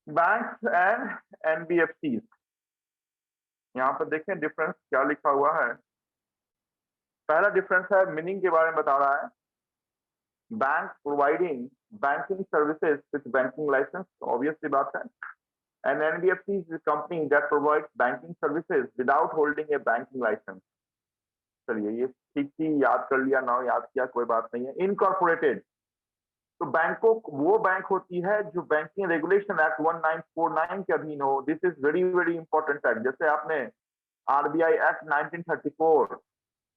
Banks and NBFC, यहाँ पर देखें डिफरेंस क्या लिखा हुआ है। पहला डिफरेंस है मीनिंग के बारे में बता रहा है। Bank providing banking services with banking license, obvious सी बात है। And NBFC is a company that provides banking services without holding a banking license। चलिए ये ठीक थी, याद कर लिया ना याद किया कोई बात नहीं है। इनकॉर्पोरेटेड, तो बैंकों वो बैंक होती है जो बैंकिंग रेगुलेशन एक्ट 1949 के अधीन हो। This is very very important act. जैसे आपने आरबीआई एक्ट 1934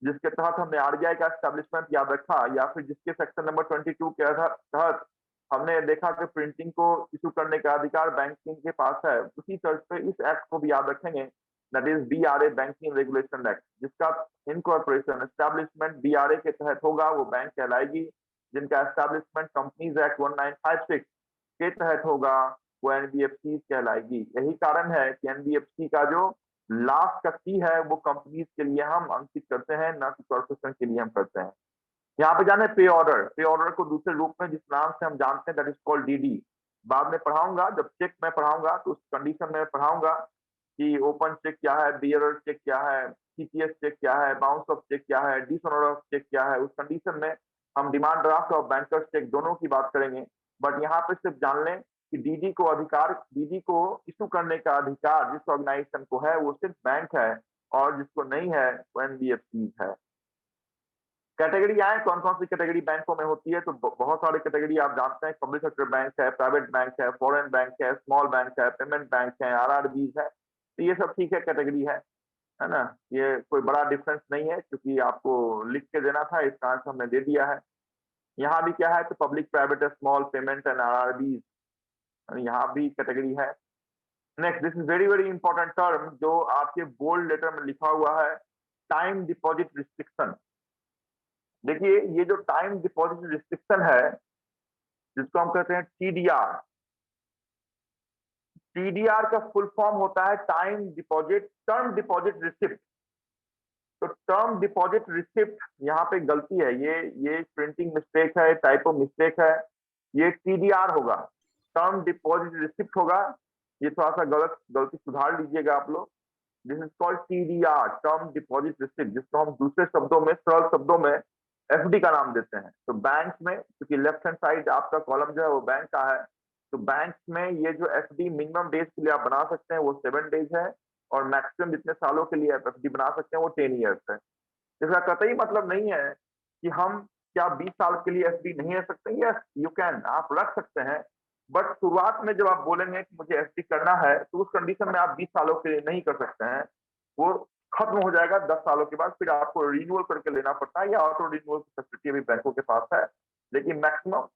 जिसके तहत हमने आरबीआई का एस्टेब्लिशमेंट याद रखा, या फिर जिसके सेक्शन नंबर 22 के तहत हमने देखा कि प्रिंटिंग को इशू करने का अधिकार बैंकिंग के पास है, उसी तर्ज पे इस एक्ट को भी याद रखेंगे। That is BRA, banking regulation act, जिसका इनकॉर्पोरेशन एस्टेब्लिशमेंट बीआरए के तहत होगा वो बैंक कहलाएगी। जिनका एस्टेब्लिशमेंट कंपनीज एक्ट 1956 के तहत होगा वो एनबीएफसी कहलाएगी। यही कारण है कि एनबीएफसी का जो लास्ट का सी है वो कंपनीज के लिए हम अंकित करते हैं, ना कि कॉर्पोरेशन के लिए हम करते हैं। यहाँ पे जाने पे ऑर्डर। पे ऑर्डर को दूसरे रूप में जिस नाम से हम जानते हैं दैट इज कॉल्ड डीडी। बाद में पढ़ाऊंगा, जब चेक में पढ़ाऊंगा तो उस कंडीशन में पढ़ाऊंगा कि ओपन चेक क्या है, बियरर चेक क्या है, सीटीएस चेक क्या है, बाउंस ऑफ चेक क्या है, डिसऑनर ऑफ चेक क्या है। उस कंडीशन में हम डिमांड ड्राफ्ट और बैंकर्स चेक दोनों की बात करेंगे। बट यहाँ पे सिर्फ जान लें कि डीडी को इशू करने का अधिकार जिस ऑर्गेनाइजेशन को है वो सिर्फ बैंक है, और जिसको नहीं है वो एनबीएफसी है। कैटेगरी आए, कौन कौन सी कैटेगरी बैंकों में होती है, तो बहुत सारी कैटेगरी आप जानते हैं। पब्लिक सेक्टर बैंक है, प्राइवेट बैंक है, फॉरेन बैंक है, स्मॉल बैंक है, पेमेंट बैंक है, आरआरबी है। तो ये सब ठीक है, कैटेगरी है ना। ये कोई बड़ा डिफरेंस नहीं है क्योंकि आपको लिख के देना था, इस कारण से हमने दे दिया है। यहाँ भी क्या है तो public, private, small, payment and RRB, यहाँ भी कैटेगरी है। Next, this is very very important term जो आपके बोल्ड लेटर में लिखा हुआ है, टाइम डिपॉजिट रिस्ट्रिक्शन। देखिए ये जो टाइम डिपॉजिट रिस्ट्रिक्शन है जिसको हम कहते हैं टीडीआर, टीडीआर का फुल फॉर्म होता है time deposit term deposit receipt. तो टर्म डिपॉजिट रिसिप्ट यहाँ पे गलती है, ये प्रिंटिंग मिस्टेक है, टाइपो मिस्टेक है, ये टीडीआर होगा, टर्म डिपॉजिट रिसिप्ट होगा। ये थोड़ा सा गलती सुधार लीजिएगा आप लोग। This is called TDR, term deposit receipt, जिसको हम दूसरे शब्दों में, सरल शब्दों में एफडी का नाम देते हैं। तो बैंक में, क्योंकि लेफ्ट हैंड साइड आपका कॉलम जो है वो बैंक का है, तो बैंक में ये जो एफडी मिनिमम डेज के लिए आप बना सकते हैं वो 7 डेज है, और मैक्सिमम जितने सालों के लिए आप एफडी बना सकते हैं वो 10 ईयर्स है। इसका कतई मतलब नहीं है कि हम क्या 20 साल के लिए एफडी नहीं रख सकते। यस यू कैन, आप रख सकते हैं, बट शुरुआत में जब आप बोलेंगे कि मुझे एफडी करना है तो उस कंडीशन में आप 20 सालों के लिए नहीं कर सकते हैं, वो खत्म हो जाएगा 10 सालों के बाद, फिर आपको रिन्यूअल करके लेना पड़ता है, या ऑटो रिन्यूअल की फैसिलिटी अभी बैंकों के पास है। लेकिन मैक्सिमम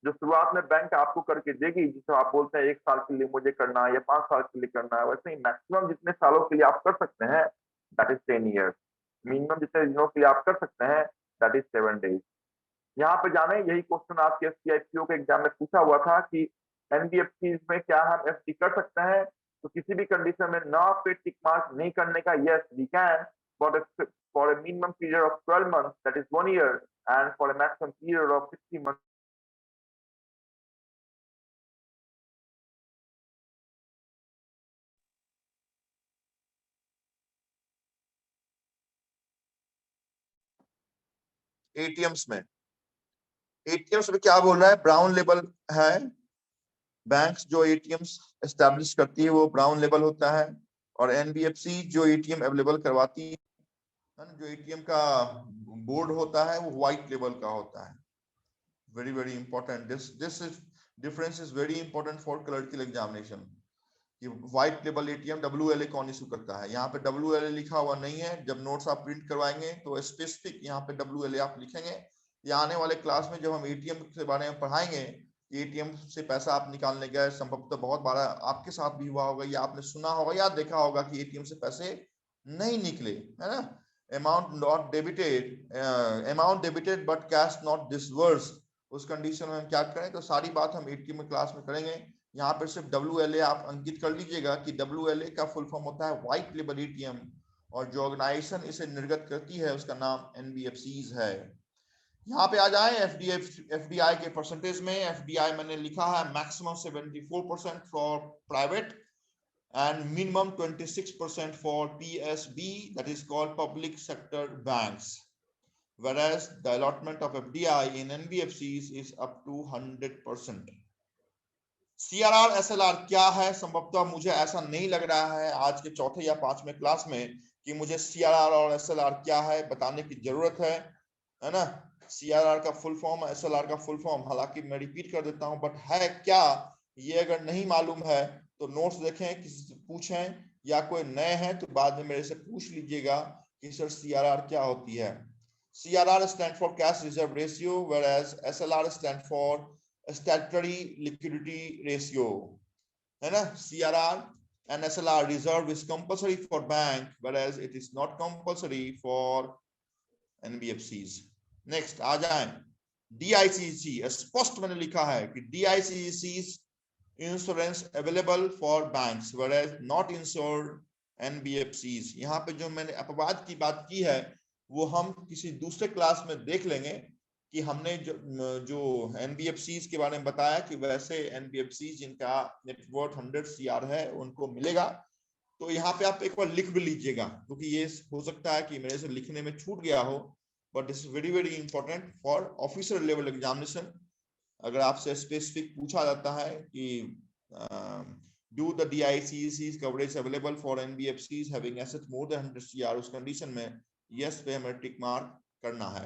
जो शुरुआत में बैंक आपको करके देगी, जिसे आप बोलते हैं 1 साल के लिए मुझे करना है या 5 साल के लिए करना है, वैसे ही मैक्सिमम जितने सालों के लिए आप कर सकते हैं दैट इज 10 ईयर्स। मिनिमम जितने दिनों के लिए आप कर सकते हैं दैट इज 7 डेज। यहाँ पे जाने, यही क्वेश्चन आपके एसपीआईपीओ के एग्जाम में पूछा हुआ था कि एनबीएफसी में क्या हम एफडी कर सकते हैं, तो किसी भी कंडीशन में ना पे टिक मार्क नहीं करने का, yes we can, for a minimum period of 12 months, that is 1 year, and for a maximum period of 60 months. ATMs में क्या बोल रहा है, ब्राउन लेबल है। बैंक्स जो एटीएम्स एस्टैब्लिश करती है वो ब्राउन लेबल होता है, और एनबीएफसी जो एटीएम अवेलेबल करवाती है, जो एटीएम का बोर्ड होता है वो व्हाइट लेबल का होता है। Very very important, this difference is very important for clerical examination. कि व्हाइट लेबल एटीएम डब्ल्यूएलए कौन इशू करता है, यहाँ पे डब्ल्यूएलए लिखा हुआ नहीं है। जब नोट्स आप प्रिंट करवाएंगे तो स्पेसिफिक यहाँ पे डब्ल्यूएलए आप लिखेंगे, या आने वाले क्लास में जब हम एटीएम के बारे में पढ़ाएंगे, एटीएम से पैसा आप निकालने गए, संभवतः बहुत बार आपके साथ भी हुआ होगा, या आपने सुना होगा या देखा होगा कि एटीएम से पैसे नहीं निकले, है ना। Amount debited but cash not disbursed, उस कंडीशन में हम क्या करें, तो सारी बात हम एटीएम में क्लास में करेंगे। यहाँ पर सिर्फ डब्ल्यूएलए आप अंकित कर लीजिएगा कि डब्ल्यूएलए का फुल फॉर्म होता है व्हाइट लेबल एटीएम, और जो ऑर्गेनाइजेशन इसे निर्गत करती है उसका नाम एनबीएफसीज है। यहाँ पे आ जाए एफडीआई के परसेंटेज में। एफडीआई मैंने लिखा है maximum 74% for private and minimum 26% for PSB, that is called public sector banks, whereas the allotment of FDI in NBFCs is up to 100%. CRR SLR क्या है? संभवतः मुझे ऐसा नहीं लग रहा है आज के चौथे या पांचवें क्लास में कि मुझे CRR और SLR क्या है बताने की जरूरत है ना। CRR का फुल फॉर्म, SLR का फुल फॉर्म, हालांकि मैं रिपीट कर देता हूं, बट है क्या ये अगर नहीं मालूम है तो नोट्स देखें, किसी से पूछें, या कोई नए हैं तो बाद में मेरे से पूछ लीजिएगा कि सर CRR क्या होती है। CRR stand for cash reserve ratio, whereas SLR stand for statutory liquidity ratio, है ना। CRR and SLR reserve is compulsory for bank, whereas it is not compulsory for NBFCs. Next आ जाए DICGC, स्पष्ट मैंने लिखा है कि DICGC insurance available for banks whereas not insured NBFCs। यहाँ पे जो मैंने अपवाद की बात की है वो हम किसी दूसरे क्लास में देख लेंगे कि हमने जो NBFCs के बारे में बताया कि वैसे NBFCs जिनका नेटवर्थ 100 CR है उनको मिलेगा। तो यहाँ पे आप एक बार लिख भी लीजिएगा क्योंकि ये हो सकता है कि मेरे से लिखने में छूट गया हो, but it's very very important for officer level examination. अगर आपसे स्पेसिफिक पूछा जाता है कि do the DICGC coverage available for NBFCs having asset more than 100 CR, उस कंडीशन में यस पे हमें टिक मार्क करना है।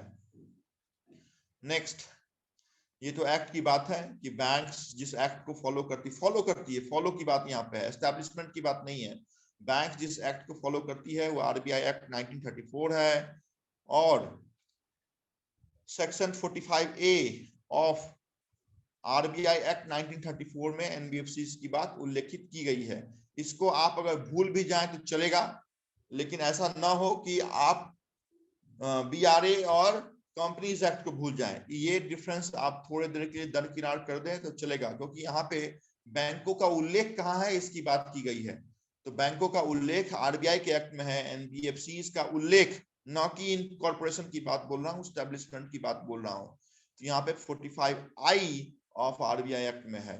नेक्स्ट, ये तो एक्ट की बात है कि बैंक्स जिस एक्ट को फॉलो करती है, फॉलो की बात यहाँ पे है, एस्टैब्लिशमेंट की बात नहीं है। बैंक जिस एक्ट को फॉलो करती है वो RBI एक्ट 1934 है और section 45A of RBI act 1934 में NBFCs की बात उल्लेखित की गई है। इसको आप अगर भूल भी जाएं तो चलेगा, लेकिन ऐसा ना हो कि आप BRA और कंपनीज एक्ट को भूल जाएं। ये डिफरेंस आप थोड़े देर के लिए दरकिनार कर दें तो चलेगा, क्योंकि यहाँ पे बैंकों का उल्लेख कहाँ है इसकी बात की गई है। तो बैंकों का उल्लेख RBI के एक्ट में है, NBFCs का उल्लेख न कि इनकॉर्पोरेशन की बात बोल रहा हूँ, एस्टेब्लिशमेंट की बात बोल रहा हूँ। तो यहाँ पे 45I ऑफ RBI एक्ट में है।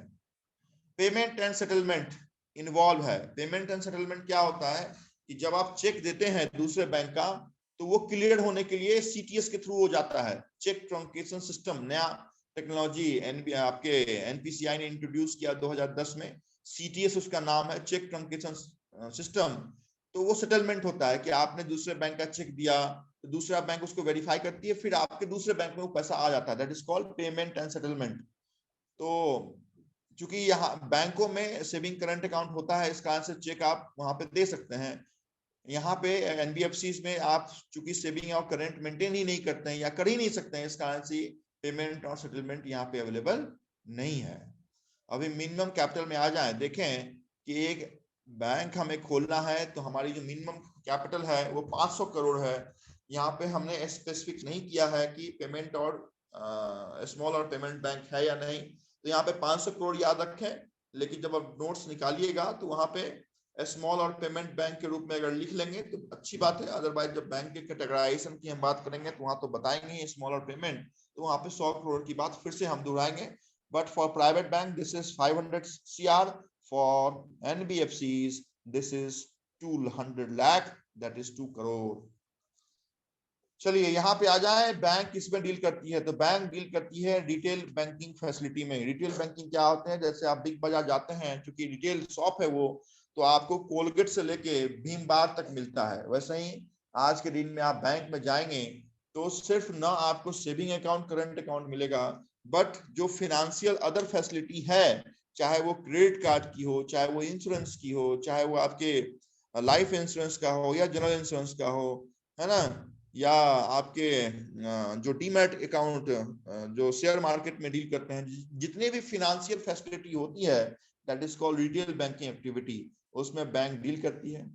पेमेंट एंड सेटलमेंट इन्वॉल्व है। पेमेंट एंड सेटलमेंट क्या होता है कि जब आप चेक देते हैं दूसरे बैंक का तो वो क्लियर होने के लिए CTS के थ्रू हो जाता है, चेक ट्रंकेशन सिस्टम। नया टेक्नोलॉजी आपके NPCI ने इंट्रोड्यूस किया 2010 में, CTS उसका नाम है, चेक ट्रंकेशन सिस्टम। तो वो सेटलमेंट होता है कि आपने दूसरे बैंक का चेक दिया तो दूसरा बैंक उसको वेरीफाई करती है, फिर आपके दूसरे बैंक में वो पैसा आ जाता है। That is called payment and settlement. तो चूंकि यहाँ बैंकों में सेविंग करंट अकाउंट होता है, इस कारण से चेक आप वहां पे दे सकते हैं। यहाँ पे NBFCs में आप चूंकि सेविंग और करंट मेंटेन ही नहीं करते हैं या कर ही नहीं सकते हैं, इस कारण से पेमेंट और सेटलमेंट यहाँ पे अवेलेबल नहीं है। अभी मिनिमम कैपिटल में आ जाए, देखें कि एक बैंक हमें खोलना है तो हमारी जो मिनिमम कैपिटल है वो 500 करोड़ है। यहाँ पे हमने स्पेसिफिक नहीं किया है कि पेमेंट और स्मॉल और पेमेंट बैंक है या नहीं, तो यहाँ पे 500 करोड़ याद रखें। लेकिन जब आप नोट्स निकालिएगा तो वहां पे स्मॉल और पेमेंट बैंक के रूप में अगर लिख लेंगे तो अच्छी बात है। अदरवाइज जब बैंक के कैटेगराइजेशन की हम बात करेंगे तो वहां तो बताएंगे स्मॉल और पेमेंट, तो वहां पे 100 करोड़ की बात फिर से हम दोहराएंगे। But for private bank, this is 500 CR. For NBFCs, this is 200 lakh, that is 2 crore. चलिए यहाँ पे आ जाए, बैंक किसमें डील करती है? तो बैंक डील करती है रिटेल बैंकिंग फैसिलिटी में। रिटेल बैंकिंग क्या होते हैं? जैसे आप बिग बाजार जाते हैं, क्योंकि रिटेल शॉप है वो, तो आपको कोलगेट से लेके भीम बार तक मिलता है। वैसे ही आज के दिन में आप बैंक में जाएंगे तो सिर्फ ना आपको सेविंग अकाउंट, करंट अकाउंट मिलेगा, बट जो फिनेंशियल अदर फैसिलिटी है, चाहे वो क्रेडिट कार्ड की हो, चाहे वो इंश्योरेंस की हो, चाहे वो आपके लाइफ इंश्योरेंस का हो या जनरल इंश्योरेंस का हो, है ना, या आपके जो डीमैट अकाउंट जो शेयर मार्केट में डील करते हैं, जितने भी फिनेंशियल फैसिलिटी होती है, that is called retail banking activity, उसमें बैंक डील करती है।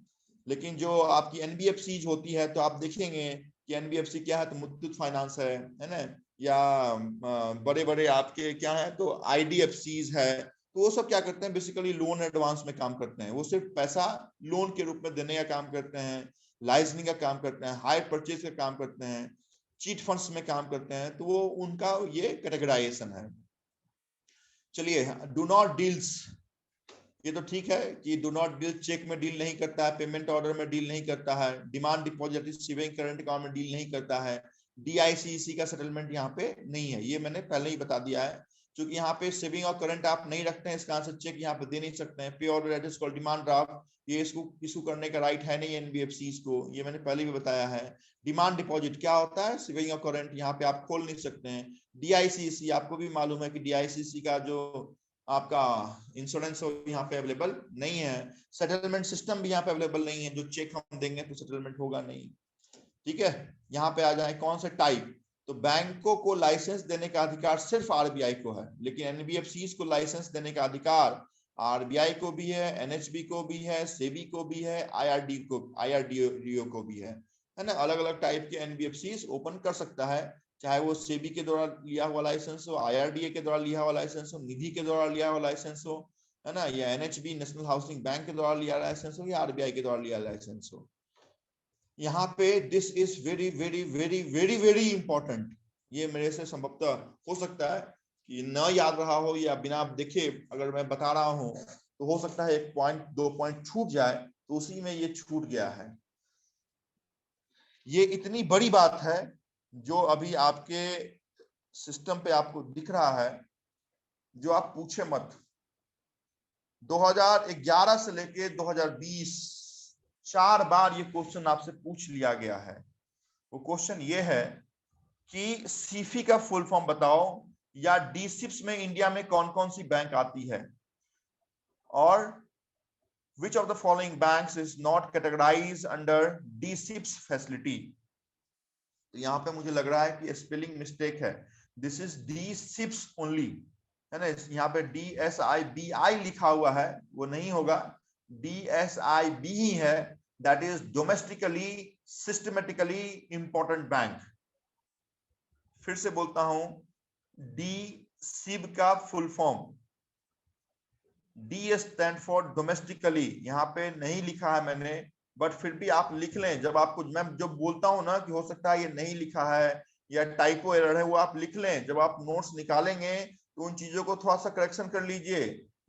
लेकिन जो आपकी NBFCs होती है तो आप देखेंगे कि NBFC क्या है, तो मुथूट फाइनेंस है ना, या बड़े बड़े आपके क्या है तो IDFCs है। तो वो सब क्या करते हैं, बेसिकली लोन एडवांस में काम करते हैं। वो सिर्फ पैसा लोन के रूप में देने का काम करते हैं, लाइसेंसिंग का काम करते हैं, हायर परचेज का काम करते हैं। चीट फंड्स में काम करते हैं, तो वो उनका ये कैटेगराइजेशन है। चलिए, डू नॉट डील्स, ये तो ठीक है कि डू नॉट डील चेक में डील नहीं करता है, पेमेंट ऑर्डर में डील नहीं करता है, demand deposit saving current account में डील नहीं करता है, डीआईसीसी का सेटलमेंट यहाँ पे नहीं है, ये मैंने पहले ही बता दिया है। क्योंकि यहाँ पे सेविंग और करंट आप नहीं रखते हैं, इसका आंसर चेक यहाँ पे दे नहीं सकते हैं। पे order address call demand draft, ये इसको इशू करने का राइट है नहीं एनबीएफसी को, ये मैंने पहले भी बताया है। डिमांड डिपॉजिट क्या होता है, सेविंग और करंट यहाँ पे आप खोल नहीं सकते हैं। डीआईसीसी आपको भी मालूम है कि डीआईसीसी का जो आपका इंश्योरेंस हो यहाँ पे अवेलेबल नहीं है। सेटलमेंट सिस्टम भी यहाँ पे अवेलेबल नहीं है, जो चेक हम देंगे तो सेटलमेंट होगा नहीं। ठीक है, यहाँ पे आ जाए कौन से टाइप, तो बैंकों को लाइसेंस देने का अधिकार सिर्फ आरबीआई को है, लेकिन एनबीएफसी को लाइसेंस देने का अधिकार आरबीआई को भी है, एनएचबी को भी है, सेबी को भी है, आईआरडीओ को भी है ना। अलग अलग टाइप के एनबीएफसी ओपन कर सकता है, चाहे वो सेबी के द्वारा लिया हुआ लाइसेंस हो, आईआरडीए के द्वारा लिया हुआ लाइसेंस हो, निधि के द्वारा लिया हुआ लाइसेंस हो, है ना, या एनएचबी नेशनल हाउसिंग बैंक के द्वारा लिया लाइसेंस हो, या आरबीआई के द्वारा लिया लाइसेंस हो। यहाँ पे this is very very very very very important. ये मेरे से संभवतः हो सकता है कि न याद रहा हो, या बिना देखे अगर मैं बता रहा हूं तो हो सकता है 1 पॉइंट 2 पॉइंट छूट जाए, तो उसी में ये छूट गया है। ये इतनी बड़ी बात है जो अभी आपके सिस्टम पे आपको दिख रहा है, जो आप पूछे मत। 2011 से लेके 2020 4 बार ये क्वेश्चन आपसे पूछ लिया गया है। वो क्वेश्चन ये है कि सीफी का फुल फॉर्म बताओ, या डीसिप्स में इंडिया में कौन कौन सी बैंक आती है, और which of the following banks is not categorized under DSIPS facility। तो यहाँ पे मुझे लग रहा है कि स्पेलिंग मिस्टेक है, दिस इज DSIPS ओनली, है ना। यहाँ पे DSIBI लिखा हुआ है, वो नहीं होगा, DSIB ही है, that is domestically systematically important bank. फिर से बोलता हूं, DSIB का full form, D stand for domestically, यहाँ पे नहीं लिखा है मैंने, बट फिर भी आप लिख लें। जब आपको मैं जो बोलता हूं ना कि हो सकता है ये नहीं लिखा है या टाइपो एरर है, वो आप लिख लें। जब आप नोट्स निकालेंगे तो उन चीजों को थोड़ा सा करेक्शन कर लीजिए,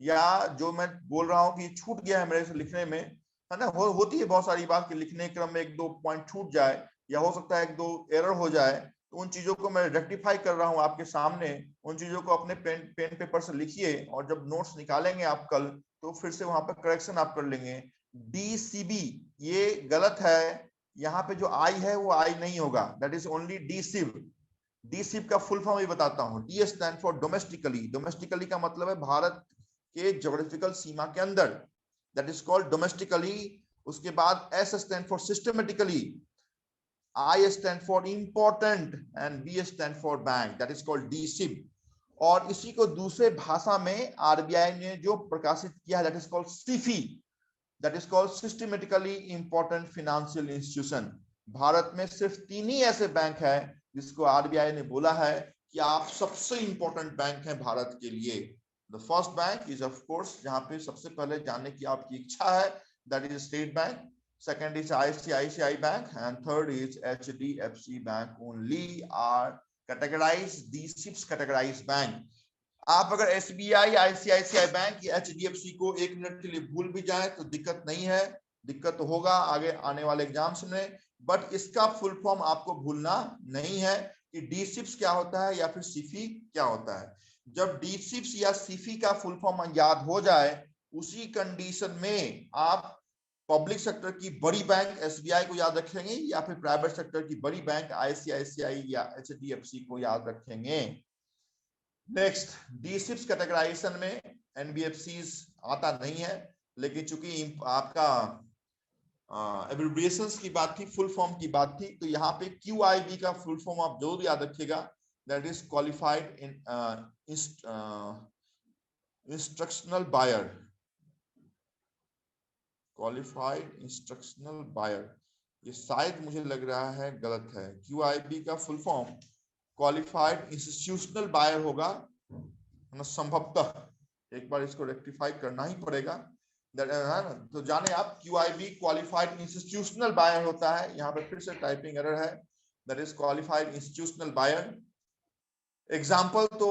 या जो मैं बोल रहा हूँ कि छूट गया है मेरे से लिखने में, है ना, होती है बहुत सारी बात कि लिखने के क्रम में 1-2 पॉइंट छूट जाए, या हो सकता है 1-2 एरर हो जाए, तो उन चीजों को मैं रेक्टिफाई कर रहा हूं आपके सामने। उन चीजों को अपने पेन पेपर से लिखिए, और जब नोट्स निकालेंगे आप कल, तो फिर से वहां पर करेक्शन आप कर लेंगे। डीसीबी ये गलत है, यहाँ पे जो आई है वो आई नहीं होगा, दैट इज ओनली डीसिब। डीसिब का फुल फॉर्म भी बताता हूँ, D stand for domestically, domestically का मतलब है भारत के ज्योग्राफिकल सीमा के अंदर, दैट इज कॉल्ड डोमेस्टिकली। उसके बाद S stand for systematically, I stand for important, and B stand for bank, that is called DSIB। और इसी को दूसरे भाषा में आरबीआई ने जो प्रकाशित किया है, that is called SIFI, that is called systematically important financial institution। Bharat में सिर्फ 3 ही ऐसे बैंक है जिसको आरबीआई ने बोला है कि आप सबसे इंपॉर्टेंट बैंक हैं भारत के लिए। The first bank is of course, जहां पे सबसे पहले जानने की आपकी इच्छा है, that is state bank, second is ICICI Bank, and third is HDFC Bank only are categorized, these 6 categorized bank। आप अगर SBI, ICICI बैंक या HDFC को 1 मिनट के लिए भूल भी जाए तो दिक्कत नहीं है, दिक्कत तो होगा आगे आने वाले एग्जाम्स में, बट इसका फुल फॉर्म आपको भूलना नहीं है कि डीसिप्स क्या होता है या फिर सीफी क्या होता है। जब डीसिप्स या सीफी का फुल फॉर्म याद हो जाए, उसी कंडीशन में आप पब्लिक सेक्टर की बड़ी बैंक एसबीआई को याद रखेंगे, या फिर प्राइवेट सेक्टर की बड़ी बैंक आईसीआईसीआई या एचडीएफसी को याद रखेंगे। नेक्स्ट, डीसिप्स कैटेगराइजेशन में एनबीएफसीज आता नहीं है, लेकिन चूंकि आपका एब्रिविएशंस की बात थी, फुल फॉर्म की बात थी, तो यहाँ पे क्यूआईबी का फुल फॉर्म आप जरूर याद रखिएगा, that is qualified instructional buyer, qualified instructional buyer. ये शायद मुझे लग रहा है गलत है, क्यूआईबी का full form qualified institutional buyer होगा ना, संभवतः एक बार इसको रेक्टिफाई करना ही पड़ेगा। तो जाने आप, क्यूआईबी क्वालिफाइड इंस्टीट्यूशनल बायर होता है, यहाँ पे फिर से टाइपिंग एरर है, that is qualified institutional buyer. Example तो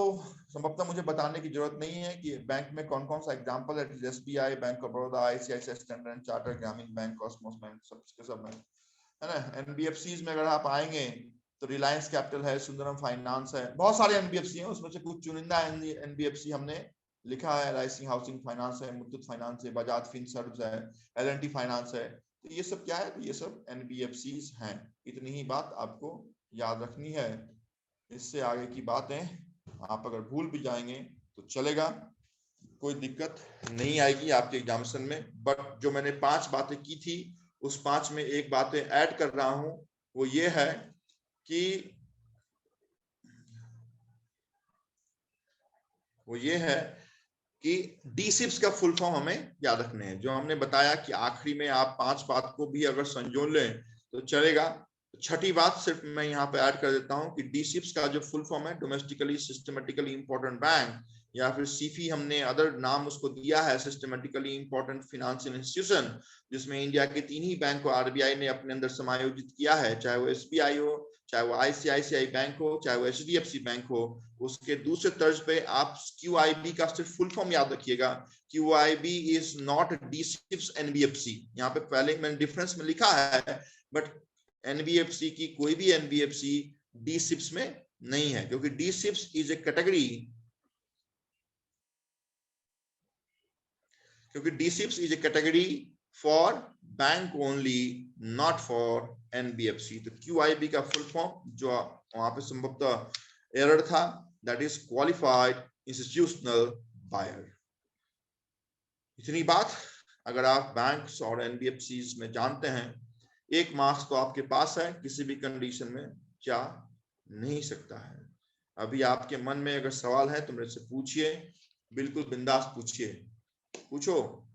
संभवतः मुझे बताने की जरूरत नहीं है कि बैंक में कौन कौन सा एग्जाम्पल है। SBI, bank of Baroda, ICICI, standard chartered, ग्रामीण बैंक, कॉस्मोस बैंक, सब बैंक है ना। एनबीएफसीज में अगर आप आएंगे तो रिलायंस कैपिटल है, सुंदरम फाइनेंस है, बहुत सारे एनबीएफसी हैं, उसमें से कुछ चुनिंदा एनबीएफसी हमने लिखा है। एलआईसी हाउसिंग फाइनेंस है, मुथूट फाइनेंस है, बजाज फिनसर्व है, एलएनटी फाइनेंस है। तो ये सब क्या है? तो ये सब एनबीएफसीज हैं। इतनी ही बात आपको याद रखनी है। इससे आगे की बातें आप अगर भूल भी जाएंगे तो चलेगा, कोई दिक्कत नहीं आएगी आपके एग्जामिनेशन में। बट जो मैंने 5 बातें की थी उस 5 में एक बातें ऐड कर रहा हूं, वो ये है कि डीसिप्स का फुल फॉर्म हमें याद रखने हैं। जो हमने बताया कि आखिरी में आप 5 बात को भी अगर संजो लें तो चलेगा। छठी बात सिर्फ मैं यहाँ पे ऐड कर देता हूँ कि डीसिप्स का जो फुल फॉर्म है डोमेस्टिकली सिस्टमेटिकली इंपॉर्टेंट बैंक, या फिर सीफी हमने अदर नाम उसको दिया है, सिस्टमेटिकली इंपॉर्टेंट फाइनेंशियल इंस्टीट्यूशन, जिसमें इंडिया के 3 ही बैंक को आरबीआई ने अपने अंदर समायोजित किया है, चाहे वो एसबीआई हो, चाहे वो आईसीआईसीआई बैंक हो, चाहे वो एचडीएफसी बैंक हो। उसके दूसरे तर्ज पे आप क्यूआईबी का सिर्फ फुल फॉर्म याद रखिएगा। QIB is not DSIBs NBFC. यहाँ पे पहले मैंने डिफरेंस में लिखा है, बट एनबीएफसी की कोई भी एनबीएफसी डीसिप्स में नहीं है, क्योंकि डीसिप्स इज ए कैटेगरी, क्योंकि DSIBs is a category for bank only, not for NBFC. तो क्यूआईबी का फुल फॉर्म जो वहां पे संभवतः एरर था, that is qualified institutional buyer. इतनी बात अगर आप बैंक्स और एनबीएफसी में जानते हैं, 1 मार्क्स तो आपके पास है, किसी भी कंडीशन में जा नहीं सकता है। अभी आपके मन में अगर सवाल है तो मेरे से पूछिए, बिल्कुल बिंदास पूछिए, पूछो।